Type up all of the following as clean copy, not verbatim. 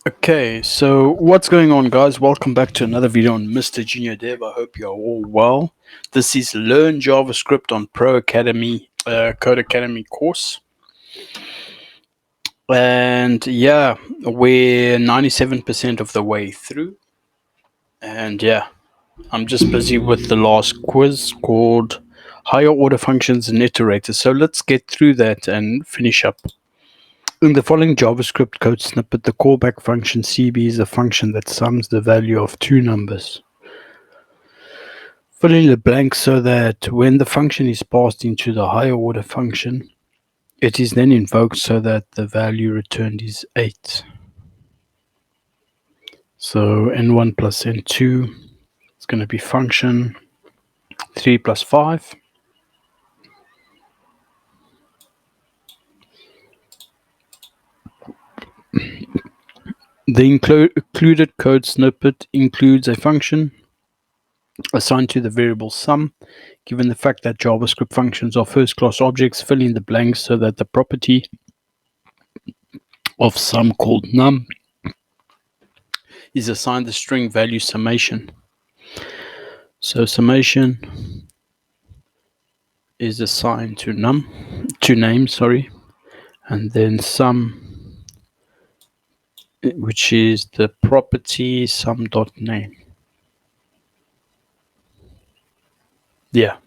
Okay, so what's going on, guys? Welcome back to another video on Mr. Junior Dev. I hope you're all well. This is Learn JavaScript on Pro Academy, Code Academy course. And yeah, we're 97% of the way through. And yeah, I'm just busy with the last quiz called Higher Order Functions and Iterators. So let's get through that and finish up. In the following JavaScript code snippet, the callback function CB is a function that sums the value of two numbers. Fill in the blanks so that when the function is passed into the higher order function, it is then invoked so that the value returned is 8. So n1 plus n2 is going to be function 3 plus 5. The included code snippet includes a function assigned to the variable sum. Given the fact that JavaScript functions are first-class objects, fill in the blanks so that the property of sum called num is assigned the string value summation. So summation is assigned to name, and then sum, which is the property sum.name. Yeah.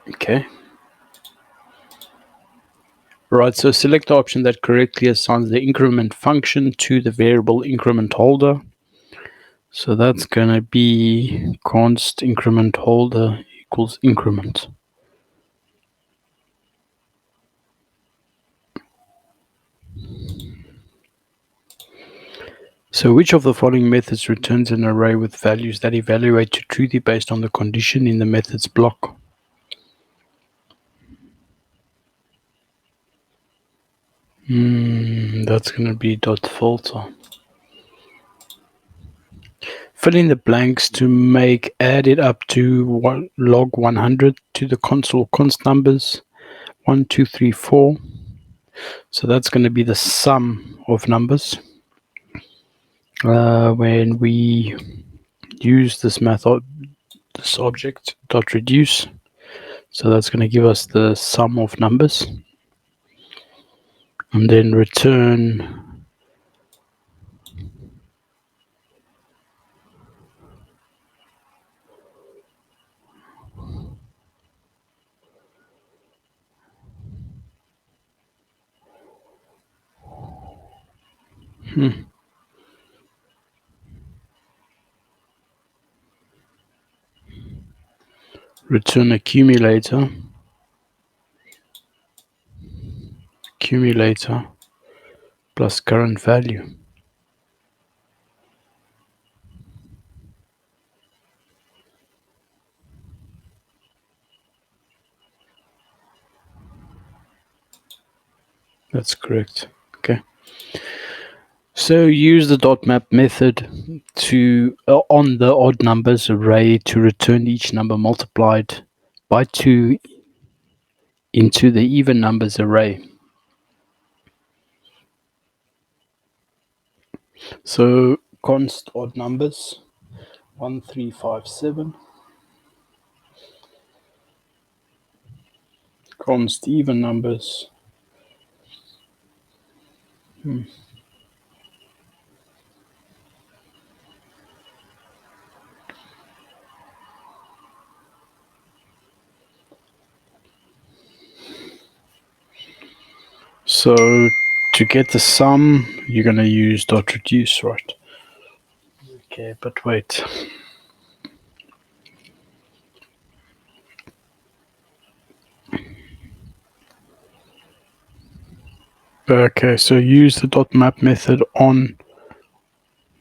Okay. Right, so select the option that correctly assigns the increment function to the variable increment holder. So that's going to be const increment holder equals increment. So which of the following methods returns an array with values that evaluate to truly based on the condition in the methods block? That's going to be dot filter. Fill in the blanks to make add it up to log 100 to the console const numbers 1, 2, 3, 4. So that's going to be the sum of numbers. When we use this method, this object dot reduce, so that's going to give us the sum of numbers, and then return return accumulator plus current value. That's correct. Okay. So use the dot map method to on the odd numbers array to return each number multiplied by 2 into the even numbers array. So const odd numbers 1, 3, 5, 7. Const even numbers. So to get the sum, you're going to use dot reduce, right? Okay, but wait. Okay, so use the dot map method on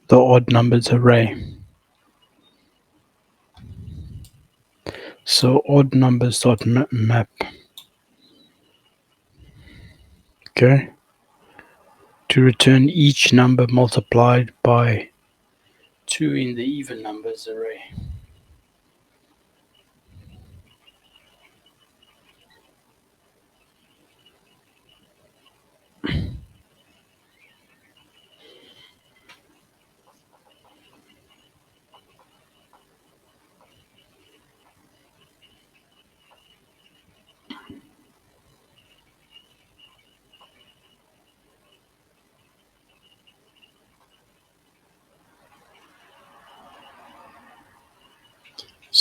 the odd numbers array. So odd numbers dot map. Okay. To return each number multiplied by 2 in the even numbers array.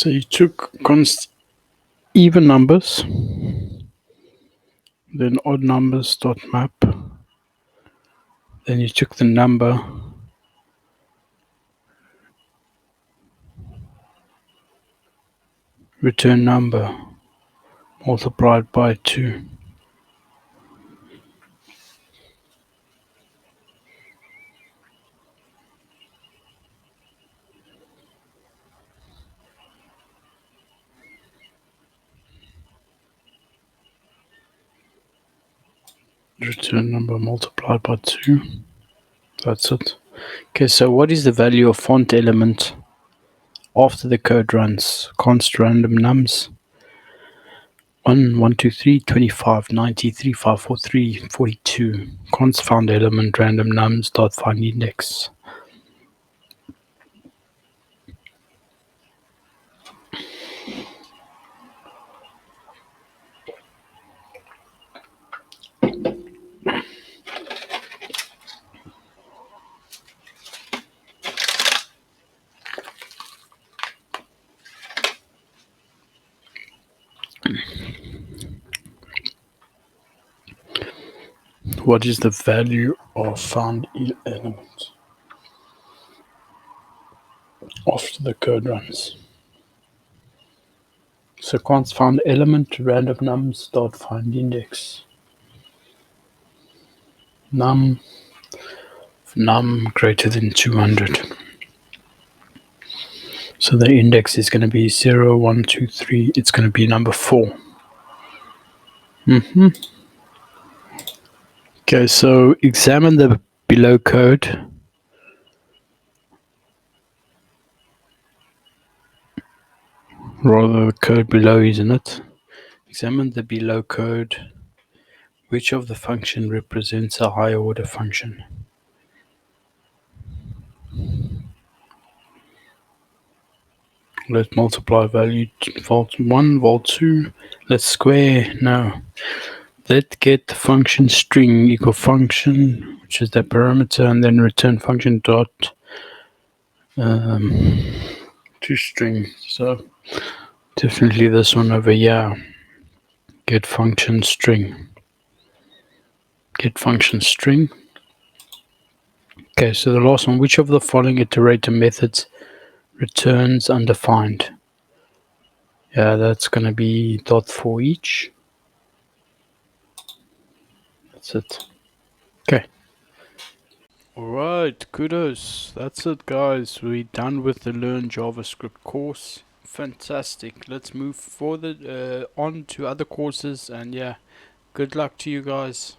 So you took even numbers, then odd numbers dot map, then you took the number, return number, multiplied by 2. Return number multiplied by 2. That's it. Okay, so what is the value of font element after the code runs? Const random nums 1, 1, 2, 3, 25, 90, 3, 5, 4, 3, 42. Const found element random nums dot find index. What is the value of found element after the code runs? So const found element random nums dot find index. Num greater than 200. So the index is going to be 0, 1, 2, 3. It's going to be number 4. Okay, so examine the below code. Rather, the code below, isn't it? Examine the below code. Which of the function represents a higher order function? Let's multiply value volt 1, volt 2. Let's square. No. Let get the function string equal function, which is the parameter, and then return function dot to string. So definitely this one over here. Get function string. Get function string. Okay, so the last one. Which of the following iterator methods returns undefined? Yeah, that's going to be dot for each. That's it. Okay. Alright, kudos. That's it, guys. We're done with the Learn JavaScript course. Fantastic. Let's move forward on to other courses, and yeah, good luck to you guys.